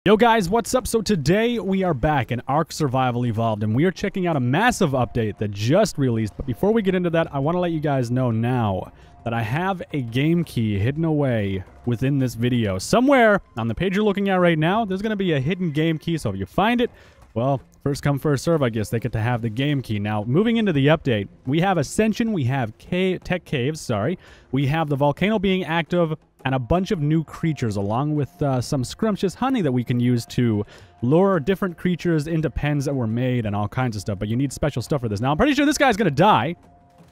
Yo guys, what's up? So today we are back in ARK Survival Evolved and we are checking out a massive update that just released. But before we get into that, I want to let you guys know now that I have a game key hidden away within this video. Somewhere on the page you're looking at right now, there's going to be a hidden game key. So if you find it, well, first come, first serve, I guess. They get to have the game key. Now, moving into the update, we have Ascension, we have Tech Caves, we have the Volcano being active, and a bunch of new creatures, along with some scrumptious honey that we can use to lure different creatures into pens that were made and all kinds of stuff. But you need special stuff for this. Now, I'm pretty sure this guy's going to die,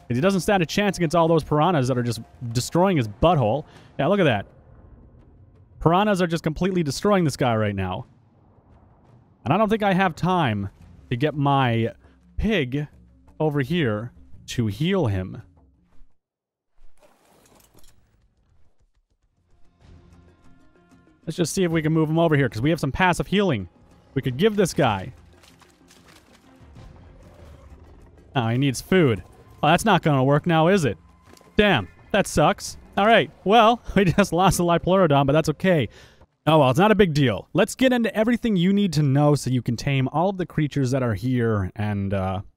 because he doesn't stand a chance against all those piranhas that are just destroying his butthole. Yeah, look at that. Piranhas are just completely destroying this guy right now. And I don't think I have time to get my pig over here to heal him. Let's just see if we can move him over here, because we have some passive healing we could give this guy. Oh, he needs food. Oh, that's not going to work now, is it? Damn, that sucks. All right, well, we just lost the Liopleurodon, but that's okay. Oh, well, it's not a big deal. Let's get into everything you need to know so you can tame all of the creatures that are here and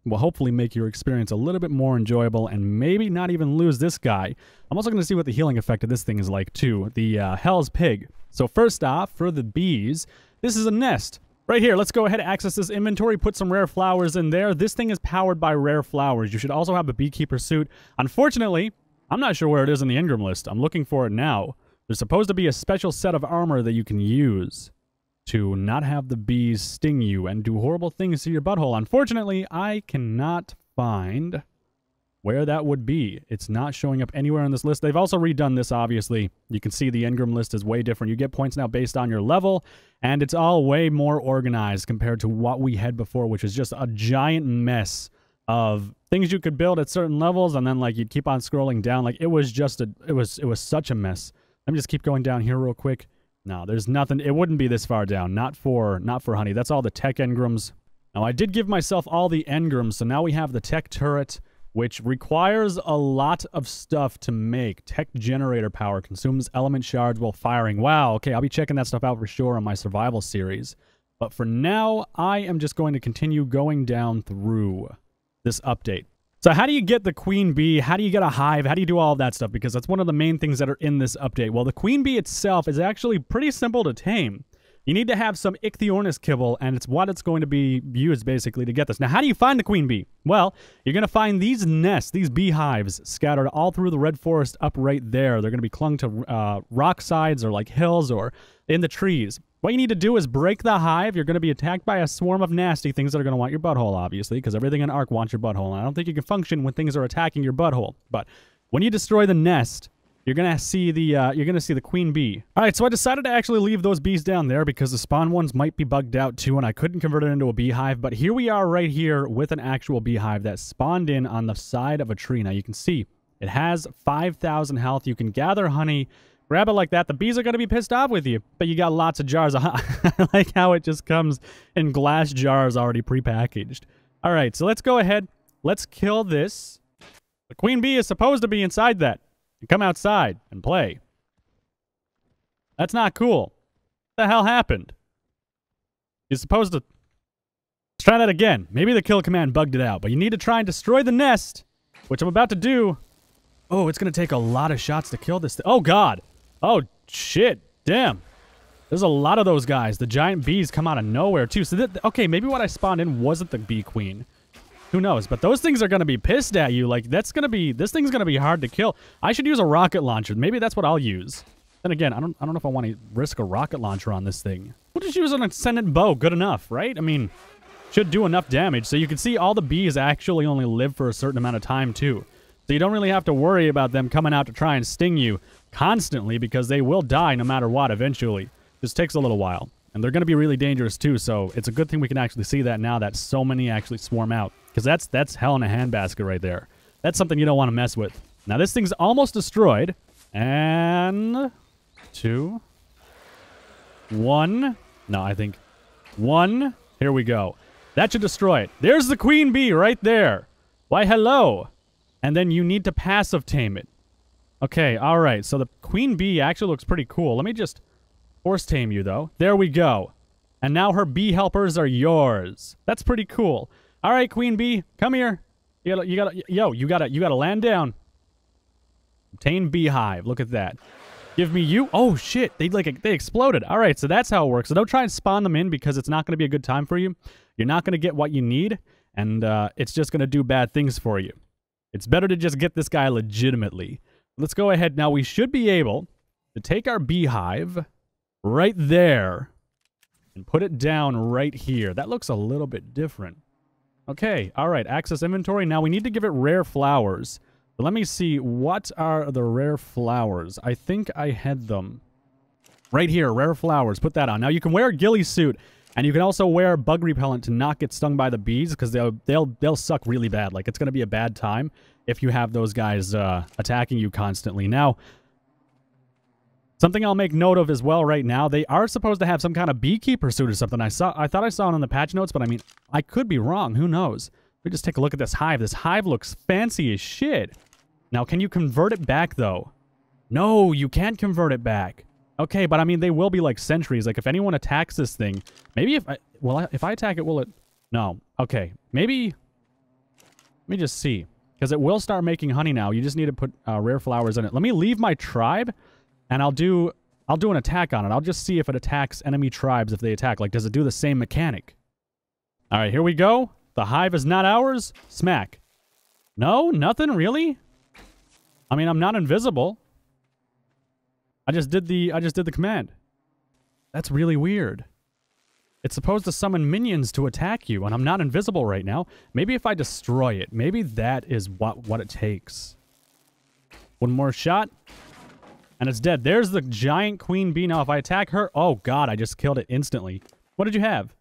will hopefully make your experience a little bit more enjoyable and maybe not even lose this guy. I'm also going to see what the healing effect of this thing is like, too. The Hell's Pig. So first off, for the bees, this is a nest. Right here, let's go ahead and access this inventory, put some rare flowers in there. This thing is powered by rare flowers. You should also have a beekeeper suit. Unfortunately, I'm not sure where it is in the Engram list. I'm looking for it now. There's supposed to be a special set of armor that you can use to not have the bees sting you and do horrible things to your butthole. Unfortunately, I cannot find where that would be. It's not showing up anywhere on this list. They've also redone this, obviously. You can see the Engram list is way different. You get points now based on your level, and it's all way more organized compared to what we had before, which is just a giant mess of things you could build at certain levels, and then like you'd keep on scrolling down. Like it was just it was such a mess. Let me just keep going down here real quick. No, there's nothing. It wouldn't be this far down. Not for honey. That's all the tech engrams. Now, I did give myself all the engrams, so now we have the tech turret, which requires a lot of stuff to make. Tech generator power consumes element shards while firing. Wow, okay, I'll be checking that stuff out for sure on my survival series. But for now, I am just going to continue going down through this update. So how do you get the queen bee? How do you get a hive? How do you do all of that stuff? Because that's one of the main things that are in this update. Well, the queen bee itself is actually pretty simple to tame. You need to have some Ichthyornis kibble, and it's what it's going to be used, basically, to get this. Now, how do you find the queen bee? Well, you're going to find these nests, these beehives, scattered all through the red forest up right there. They're going to be clung to rock sides or like hills or in the trees. What you need to do is break the hive. You're going to be attacked by a swarm of nasty things that are going to want your butthole, obviously, because everything in ARK wants your butthole. And I don't think you can function when things are attacking your butthole. But when you destroy the nest, you're gonna see the queen bee. All right, so I decided to actually leave those bees down there because the spawn ones might be bugged out too, and I couldn't convert it into a beehive. But here we are, right here, with an actual beehive that spawned in on the side of a tree. Now you can see it has 5,000 health. You can gather honey, grab it like that. The bees are gonna be pissed off with you, but you got lots of jars of honey. I like how it just comes in glass jars already prepackaged. All right, so let's go ahead. Let's kill this. The queen bee is supposed to be inside that. And come outside and play. That's not cool. What the hell happened? You're supposed to... Let's try that again. Maybe the kill command bugged it out, but you need to try and destroy the nest, which I'm about to do. Oh, it's going to take a lot of shots to kill this thing. Oh, God. Oh, shit. Damn. There's a lot of those guys. The giant bees come out of nowhere, too. So, okay, maybe what I spawned in wasn't the bee queen. Who knows? But those things are going to be pissed at you. Like, this thing's going to be hard to kill. I should use a rocket launcher. Maybe that's what I'll use. Then again, I don't know if I want to risk a rocket launcher on this thing. We'll just use an ascendant bow. Good enough, right? I mean, should do enough damage. So you can see all the bees actually only live for a certain amount of time, too. So you don't really have to worry about them coming out to try and sting you constantly, because they will die no matter what eventually. Just takes a little while. And they're going to be really dangerous, too. So it's a good thing we can actually see that now that so many actually swarm out. Because that's hell in a handbasket right there. That's something you don't want to mess with. Now, this thing's almost destroyed. And... 2... 1... No, I think... 1... Here we go. That should destroy it. There's the queen bee right there. Why, hello. And then you need to passive tame it. Okay, alright. So the queen bee actually looks pretty cool. Let me just force tame you, though. There we go. And now her bee helpers are yours. That's pretty cool. All right, Queen Bee, come here. You gotta land down. Obtain beehive. Look at that. Give me you. Oh shit! They exploded. All right, so that's how it works. So don't try and spawn them in because it's not going to be a good time for you. You're not going to get what you need, and it's just going to do bad things for you. It's better to just get this guy legitimately. Let's go ahead now. We should be able to take our beehive right there and put it down right here. That looks a little bit different. Okay. All right. Access inventory. Now we need to give it rare flowers. Let me see, what are the rare flowers? I think I had them. Right here, rare flowers. Put that on. Now, you can wear a ghillie suit, and you can also wear bug repellent to not get stung by the bees, because they'll suck really bad. Like, it's going to be a bad time if you have those guys attacking you constantly. Now, something I'll make note of as well right now, they are supposed to have some kind of beekeeper suit or something. I thought I saw it on the patch notes, but I mean, I could be wrong. Who knows? Let me just take a look at this hive. This hive looks fancy as shit. Now, can you convert it back, though? No, you can't convert it back. Okay, but I mean, they will be like sentries. Like, if anyone attacks this thing, maybe if I attack it, will it? No. Okay, maybe. Let me just see, because it will start making honey now. You just need to put rare flowers in it. Let me leave my tribe, and I'll do an attack on it. I'll just see if it attacks enemy tribes if they attack. Like, does it do the same mechanic? All right, here we go. The hive is not ours. Smack. No, nothing really. I mean, I'm not invisible. I just did the command. That's really weird. It's supposed to summon minions to attack you, and I'm not invisible right now. Maybe if I destroy it, maybe that is what it takes. One more shot, and it's dead. There's the giant queen bee. Now, if I attack her, oh god, I just killed it instantly. What did you have?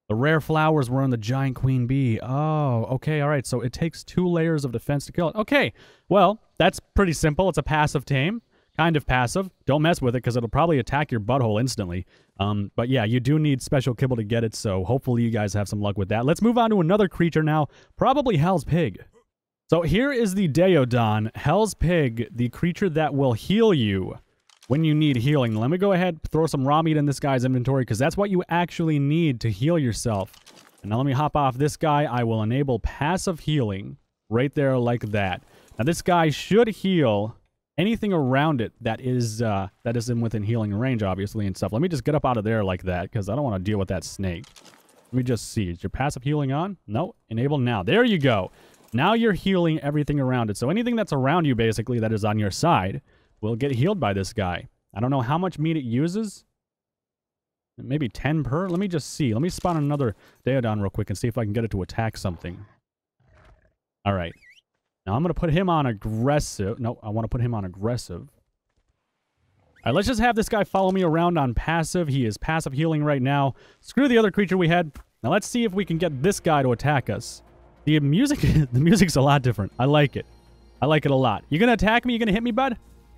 The rare flowers were on the giant queen bee. Oh, okay, all right. So it takes 2 layers of defense to kill it. Okay, well, that's pretty simple. It's a passive tame. Kind of passive. Don't mess with it because it'll probably attack your butthole instantly. But yeah, you do need special kibble to get it, so hopefully you guys have some luck with that. Let's move on to another creature now. Probably Hell's Pig. So here is the Daeodon, Hell's Pig, the creature that will heal you when you need healing. Let me go ahead, throw some raw meat in this guy's inventory, because that's what you actually need to heal yourself. And now let me hop off this guy. I will enable passive healing right there like that. Now this guy should heal anything around it that is in within healing range, obviously, and stuff. Let me just get up out of there like that, because I don't want to deal with that snake. Let me just see. Is your passive healing on? No. Enable now. There you go. Now you're healing everything around it. So anything that's around you, basically, that is on your side, will get healed by this guy. I don't know how much meat it uses. Maybe 10 per? Let me just see. Let me spawn another Daeodon real quick and see if I can get it to attack something. All right. Now I'm going to put him on aggressive. No, I want to put him on aggressive. All right, let's just have this guy follow me around on passive. He is passive healing right now. Screw the other creature we had. Now let's see if we can get this guy to attack us. The music's a lot different. I like it. I like it a lot. You going to attack me? You going to hit me, bud?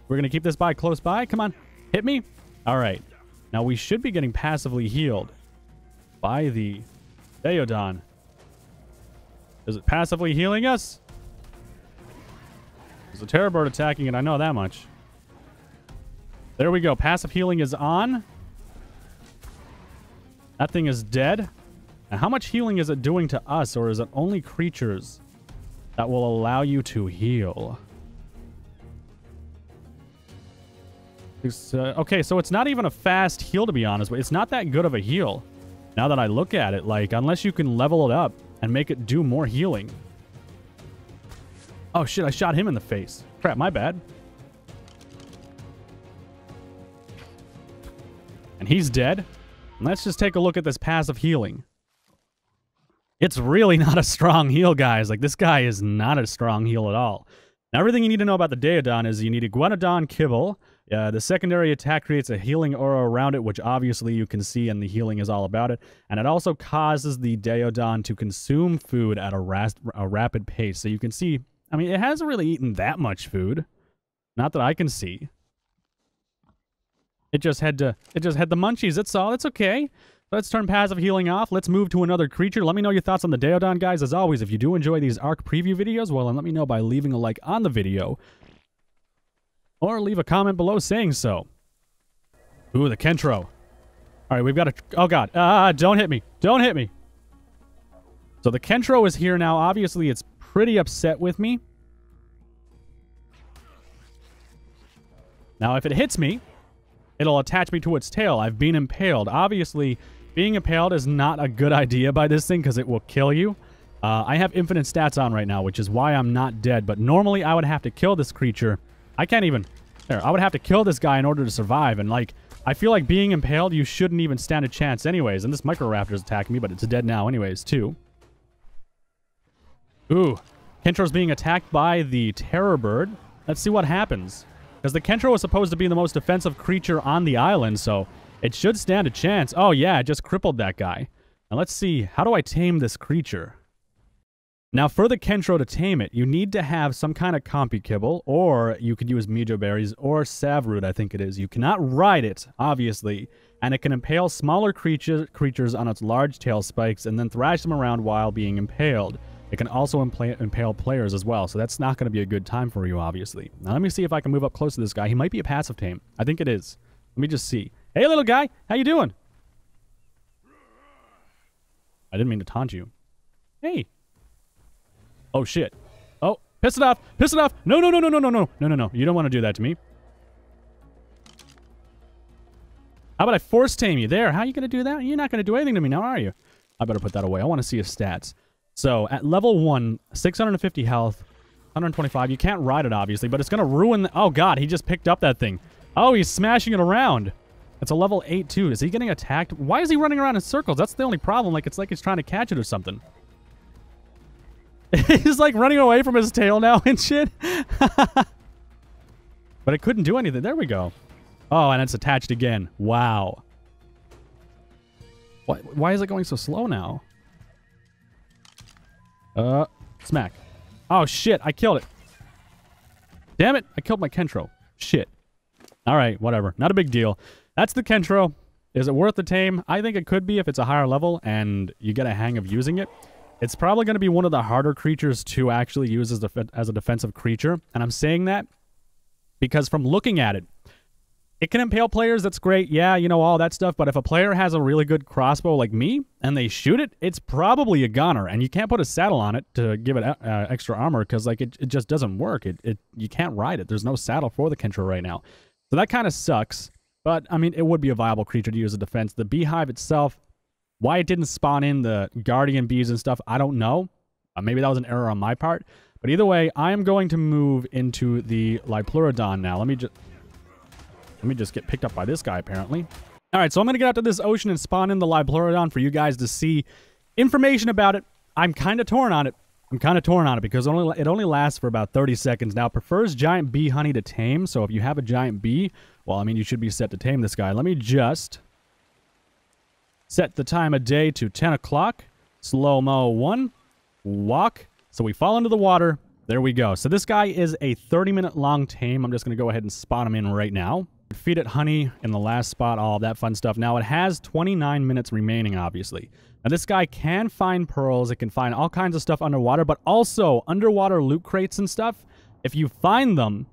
We're going to keep this by close by. Come on. Hit me. All right. Now, we should be getting passively healed by the Daeodon. Is it passively healing us? There's a terror bird attacking it. I know that much. There we go. Passive healing is on. That thing is dead. Now, how much healing is it doing to us, or is it only creatures that will allow you to heal? Okay, so it's not even a fast heal, to be honest. But it's not that good of a heal. Now that I look at it, like, unless you can level it up and make it do more healing. Oh, shit, I shot him in the face. Crap, my bad. And he's dead. Let's just take a look at this passive healing. It's really not a strong heal, guys. Like, this guy is not a strong heal at all. Now, everything you need to know about the Daeodon is you need a Iguanodon kibble. The secondary attack creates a healing aura around it, which obviously you can see, and the healing is all about it. And it also causes the Daeodon to consume food at a rapid pace. So you can see, I mean, it hasn't really eaten that much food. Not that I can see. It just had the munchies. That's all. It's okay. Let's turn passive healing off. Let's move to another creature. Let me know your thoughts on the Daeodon, guys. As always, if you do enjoy these ARK preview videos, well, then let me know by leaving a like on the video. Or leave a comment below saying so. Ooh, the Kentro. All right, we've got a... Oh, God. Don't hit me. Don't hit me. So the Kentro is here now. Obviously, it's pretty upset with me. Now, if it hits me, it'll attach me to its tail. I've been impaled. Obviously, being impaled is not a good idea by this thing because it will kill you. I have infinite stats on right now, which is why I'm not dead. But normally, I would have to kill this creature. I can't even... There, I would have to kill this guy in order to survive. And, like, I feel like being impaled, you shouldn't even stand a chance anyways. And this Microraptor's attacking me, but it's dead now anyways, too. Ooh. Kentro's being attacked by the Terror Bird. Let's see what happens. Because the Kentro is supposed to be the most defensive creature on the island, so it should stand a chance. Oh, yeah, it just crippled that guy. Now, let's see. How do I tame this creature? Now, for the Kentro to tame it, you need to have some kind of Compi Kibble, or you could use Mijo Berries, or Savroot, I think it is. You cannot ride it, obviously, and it can impale smaller creatures on its large tail spikes and then thrash them around while being impaled. It can also impale players as well, so that's not going to be a good time for you, obviously. Now, let me see if I can move up close to this guy. He might be a passive tame. I think it is. Let me just see. Hey, little guy! How you doing? I didn't mean to taunt you. Hey! Oh, shit. Oh, piss it off! Piss it off! No, no, no, no, no, no, no, no, no, no. You don't want to do that to me. How about I force tame you? There, how are you going to do that? You're not going to do anything to me now, are you? I better put that away. I want to see his stats. So, at level 1, 650 health, 125. You can't ride it, obviously, but it's going to ruin the... Oh, God, he just picked up that thing. Oh, he's smashing it around. It's a level 8, too. Is he getting attacked? Why is he running around in circles? That's the only problem. Like, it's like he's trying to catch it or something. He's, like, running away from his tail now and shit. But it couldn't do anything. There we go. Oh, and it's attached again. Wow. Why is it going so slow now? Smack. Oh, shit. I killed it. Damn it. I killed my Kentro. Shit. All right. Whatever. Not a big deal. That's the Kentro. Is it worth the tame? I think it could be if it's a higher level and you get a hang of using it. It's probably going to be one of the harder creatures to actually use as a defensive creature. And I'm saying that because from looking at it, it can impale players, that's great, yeah, you know, all that stuff, but if a player has a really good crossbow like me, and they shoot it, it's probably a gunner, and you can't put a saddle on it to give it extra armor, because, like, it just doesn't work. You can't ride it. There's no saddle for the Kentro right now. So that kind of sucks, but, I mean, it would be a viable creature to use as defense. The beehive itself, why it didn't spawn in the guardian bees and stuff, I don't know. Maybe that was an error on my part, but either way, I am going to move into the Liopleurodon now. Let me just get picked up by this guy, apparently. All right, so I'm going to get out to this ocean and spawn in the Liopleurodon for you guys to see information about it. I'm kind of torn on it. Because it only lasts for about 30 seconds. Now, it prefers giant bee honey to tame, so if you have a giant bee, well, I mean, you should be set to tame this guy. Let me just set the time of day to 10 o'clock. Slow-mo 1. Walk. So we fall into the water. There we go. So this guy is a 30-minute long tame. I'm just going to go ahead and spawn him in right now. Feed it honey in the last spot, all of that fun stuff. Now, it has 29 minutes remaining, obviously. Now, this guy can find pearls. It can find all kinds of stuff underwater, but also underwater loot crates and stuff. If you find them,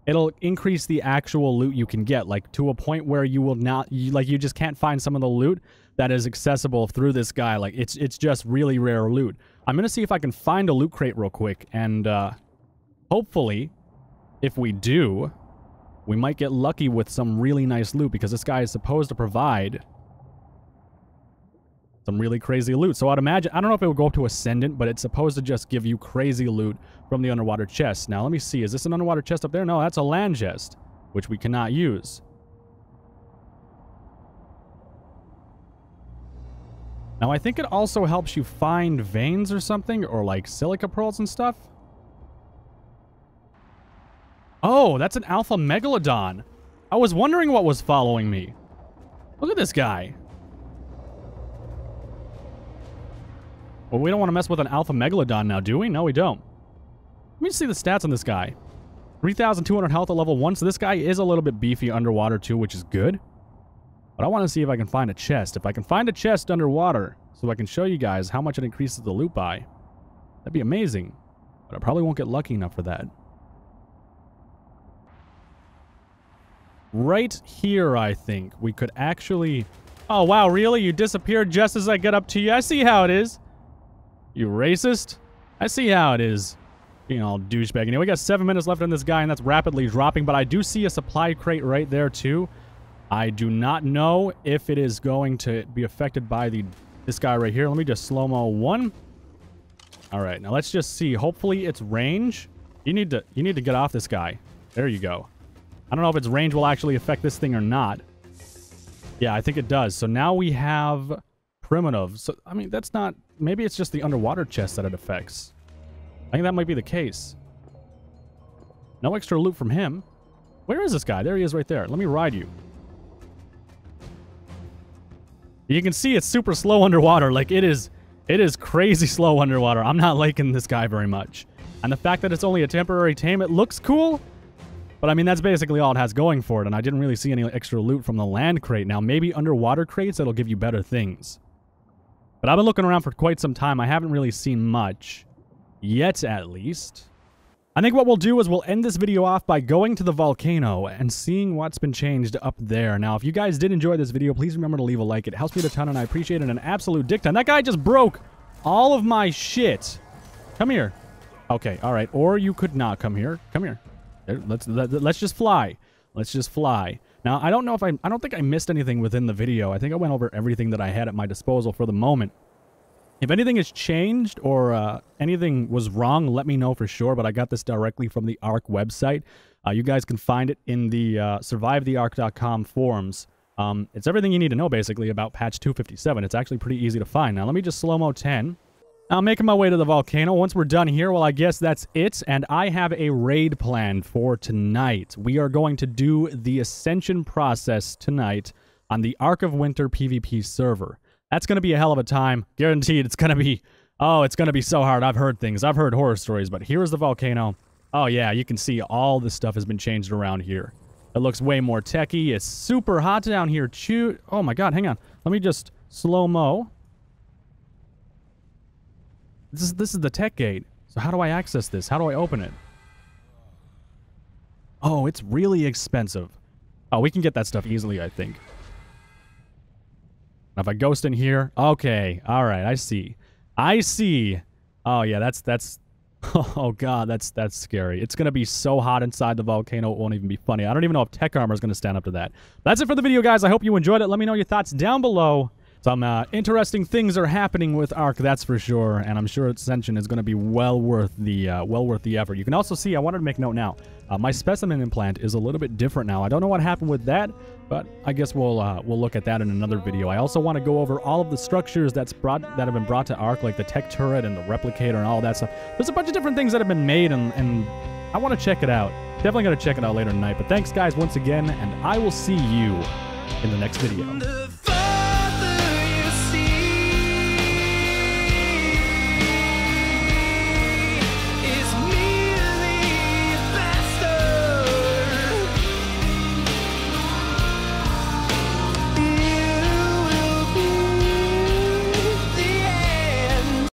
it'll increase the actual loot you can get, like, to a point where you will not... you just can't find some of the loot that is accessible through this guy. Like, it's just really rare loot. I'm going to see if I can find a loot crate real quick, and hopefully, if we do, we might get lucky with some really nice loot, because this guy is supposed to provide some really crazy loot. So I'd imagine, I don't know if it would go up to Ascendant, but it's supposed to just give you crazy loot from the underwater chest. Now, let me see. Is this an underwater chest up there? No, that's a land chest, which we cannot use. Now, I think it also helps you find veins or something, or like silica pearls and stuff. Oh, that's an alpha megalodon. I was wondering what was following me. Look at this guy. Well, we don't want to mess with an alpha megalodon now, do we? No, we don't. Let me see the stats on this guy. 3,200 health at level 1, so this guy is a little bit beefy underwater too, which is good. But I want to see if I can find a chest. If I can find a chest underwater, so I can show you guys how much it increases the loot by, that'd be amazing. But I probably won't get lucky enough for that. Right here, I think, we could actually... Oh, wow, really? You disappeared just as I get up to you? I see how it is. You racist? I see how it is. Being all douchebag. Anyway, we got 7 minutes left on this guy, and that's rapidly dropping, but I do see a supply crate right there, too. I do not know if it is going to be affected by this guy right here. Let me just slow-mo one. All right, now let's just see. Hopefully it's range. You need to get off this guy. There you go. I don't know if its range will actually affect this thing or not. Yeah, I think it does. So now we have primitive. So, I mean, that's not... Maybe it's just the underwater chest that it affects. I think that might be the case. No extra loot from him. Where is this guy? There he is right there. Let me ride you. You can see it's super slow underwater. Like, it is crazy slow underwater. I'm not liking this guy very much. And the fact that it's only a temporary tame, it looks cool. But, I mean, that's basically all it has going for it. And I didn't really see any extra loot from the land crate. Now, maybe underwater crates, that'll give you better things. But I've been looking around for quite some time. I haven't really seen much. Yet, at least. I think what we'll do is we'll end this video off by going to the volcano and seeing what's been changed up there. Now, if you guys did enjoy this video, please remember to leave a like. It helps me a ton, and I appreciate it an absolute dick ton. That guy just broke all of my shit. Come here. Okay, all right. Or you could not come here. Come here. Let's just fly. Let's just fly. Now, I don't know if I don't think I missed anything within the video. I think I went over everything that I had at my disposal for the moment. If anything has changed or anything was wrong, let me know for sure. But I got this directly from the ARK website. You guys can find it in the survivetheark.com forums. It's everything you need to know, basically, about patch 257. It's actually pretty easy to find. Now, let me just slow-mo 10. I'm making my way to the volcano. Once we're done here, well, I guess that's it. And I have a raid planned for tonight. We are going to do the Ascension process tonight on the Ark of Winter PvP server. That's going to be a hell of a time. Guaranteed it's going to be... Oh, it's going to be so hard. I've heard things. I've heard horror stories, but here is the volcano. Oh, yeah, you can see all this stuff has been changed around here. It looks way more techy. It's super hot down here. Oh, my God, hang on. Let me just slow-mo. This is the tech gate. So how do I access this? How do I open it? Oh, it's really expensive. Oh, we can get that stuff easily, I think. Now, if I ghost in here... Okay, all right, I see. I see. Oh, yeah, that's... Oh, God, that's scary. It's going to be so hot inside the volcano, it won't even be funny. I don't even know if tech armor is going to stand up to that. That's it for the video, guys. I hope you enjoyed it. Let me know your thoughts down below. Some interesting things are happening with ARK, that's for sure, and I'm sure Ascension is going to be well worth the effort. You can also see, I wanted to make note now, my specimen implant is a little bit different now. I don't know what happened with that, but I guess we'll look at that in another video. I also want to go over all of the structures that have been brought to ARK, like the tech turret and the replicator and all that stuff. There's a bunch of different things that have been made, and I want to check it out. Definitely going to check it out later tonight. But thanks, guys, once again, and I will see you in the next video.